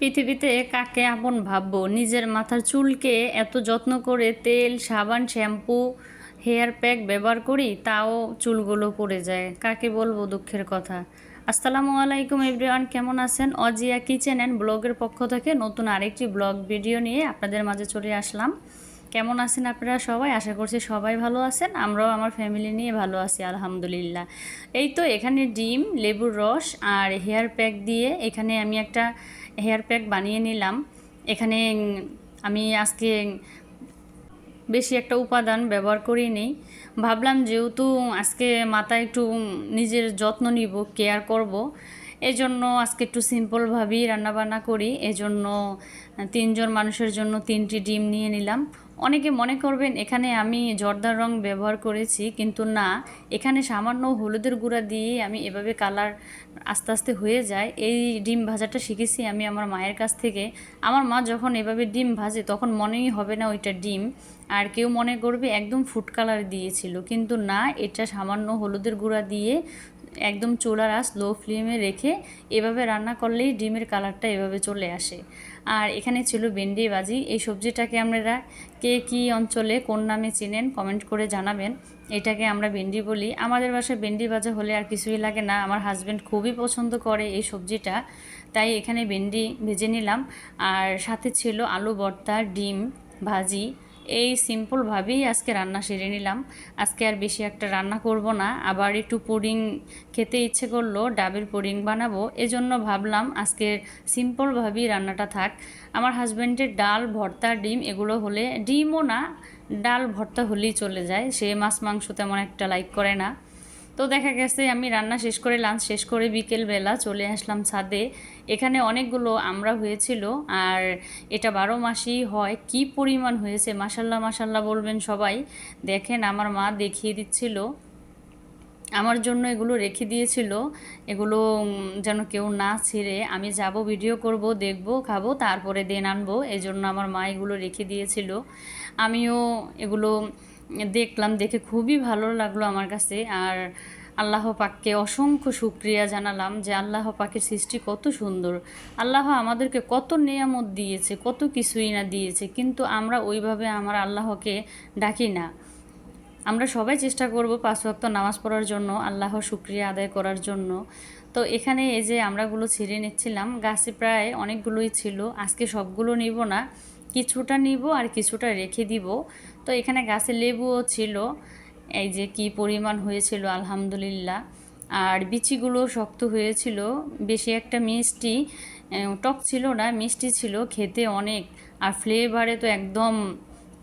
পৃথিবীতে কাকে আপন ভাববো? নিজের মাথার চুলকে এত যত্ন করে তেল, সাবান, শ্যাম্পু, হেয়ার প্যাক ব্যবহার করি, তাও চুলগুলো পড়ে যায়। কাকে বলবো দুঃখের কথা? আসসালামু আলাইকুম এভরিওয়ান, কেমন আছেন? অজিয়া কিচেন অ্যান্ড ব্লগের পক্ষ থেকে নতুন আরেকটি ব্লগ ভিডিও নিয়ে আপনাদের মাঝে চলে আসলাম। কেমন আছেন আপনারা সবাই? আশা করছি সবাই ভালো আছেন। আমরাও আমার ফ্যামিলি নিয়ে ভালো আছি আলহামদুলিল্লাহ। এই তো এখানে ডিম, লেবুর রস আর হেয়ার প্যাক দিয়ে এখানে আমি একটা হেয়ার প্যাক বানিয়ে নিলাম। এখানে আমি আজকে বেশি একটা উপাদান ব্যবহার করিনি। ভাবলাম যেহেতু আজকে মাথায় একটু নিজের যত্ন নিব, কেয়ার করব, এজন্য আজকে একটু সিম্পলভাবেই রান্নাবান্না করি। এজন্য 3 জন মানুষের জন্য 3টি ডিম নিয়ে নিলাম। অনেকে মনে করবেন এখানে আমি জর্দার রং ব্যবহার করেছি, কিন্তু না, এখানে সামান্য হলুদের গুঁড়া দিয়ে আমি এভাবে কালার আস্তে আস্তে হয়ে যায়। এই ডিম ভাজাটা শিখেছি আমি আমার মায়ের কাছ থেকে। আমার মা যখন এভাবে ডিম ভাজে তখন মনেই হবে না ওইটা ডিম, আর কেউ মনে করবে একদম ফুড কালার দিয়েছিল, কিন্তু না, এটা সামান্য হলুদের গুঁড়া দিয়ে একদম চুলার আঁচ লো ফ্লেমে রেখে এভাবে রান্না করলেই ডিমের কালারটা এভাবে চলে আসে। আর এখানে ছিল ভেন্ডি ভাজি। এই সবজিটাকে আপনারা কে কী অঞ্চলে কোন নামে চেনেন কমেন্ট করে জানাবেন। এটাকে আমরা ভেন্ডি বলি। আমাদের বাসায় ভেন্ডি ভাজা হলে আর কিছুই লাগে না। আমার হাজব্যান্ড খুবই পছন্দ করে এই সবজিটা, তাই এখানে ভেন্ডি ভেজে নিলাম। আর সাথে ছিল আলু ভর্তা, ডিম ভাজি। এই সিম্পলভাবেই আজকে রান্না সেরে নিলাম। আজকে আর বেশি একটা রান্না করব না। আবার একটু পুডিং খেতে ইচ্ছে করলো, ডাবের পুডিং বানাবো, এজন্য ভাবলাম আজকে সিম্পলভাবেই রান্নাটা থাক। আমার হাজব্যান্ডের ডাল, ভর্তা, ডিম এগুলো হলে, ডিমও না, ডাল ভর্তা হলেই চলে যায়। সে মাছ মাংস তেমন একটা লাইক করে না। তো দেখা গেছে আমি রান্না শেষ করে, লাঞ্চ শেষ করে বিকেলবেলা চলে আসলাম ছাদে। এখানে অনেকগুলো আমড়া হয়েছিল, আর এটা 12 মাসেই হয়। কি পরিমাণ হয়েছে, মাশাল্লাহ মাশাল্লাহ বলবেন সবাই। দেখেন আমার মা দেখিয়ে দিচ্ছিল, আমার জন্য এগুলো রেখে দিয়েছিল। এগুলো যেন কেউ না ছিঁড়ে, আমি যাব, ভিডিও করব, দেখব, খাবো, তারপরে দেন আনবো, এই জন্য আমার মা এগুলো রেখে দিয়েছিল। আমিও এগুলো দেখলাম, দেখে খুবই ভালো লাগলো আমার কাছে। আর আল্লাহ পাককে অসংখ্য শুকরিয়া জানালাম যে আল্লাহ পাকের সৃষ্টি কত সুন্দর। আল্লাহ আমাদেরকে কত নেয়ামত দিয়েছে, কত কিছুই না দিয়েছে, কিন্তু আমরা ওইভাবে আমার আল্লাহকে ডাকি না। আমরা সবাই চেষ্টা করব 5 ওয়াক্ত নামাজ পড়ার জন্য, আল্লাহর শুকরিয়া আদায় করার জন্য। তো এখানে এই যে আমরাগুলো ছিঁড়ে নিচ্ছিলাম, গাছে প্রায় অনেকগুলোই ছিল। আজকে সবগুলো নিব না, কিছুটা নিব আর কিছুটা রেখে দিব। তো এখানে গাছে লেবুও ছিল, এই যে কি পরিমাণ হয়েছিল আলহামদুলিল্লাহ। আর বিচিগুলো শক্ত হয়েছিল, বেশি একটা মিষ্টি টক ছিল না, মিষ্টি ছিল, খেতে অনেক। আর ফ্লেভারে তো একদম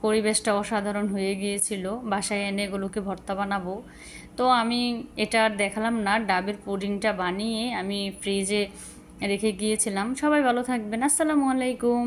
পরিবেশটা অসাধারণ হয়ে গিয়েছিল। বাসায় এনে এগুলোকে ভর্তা বানাবো। তো আমি এটা আর দেখালাম না, ডাবের পুডিংটা বানিয়ে আমি ফ্রিজে রেখে গিয়েছিলাম। সবাই ভালো থাকবেন। আসসালামু আলাইকুম।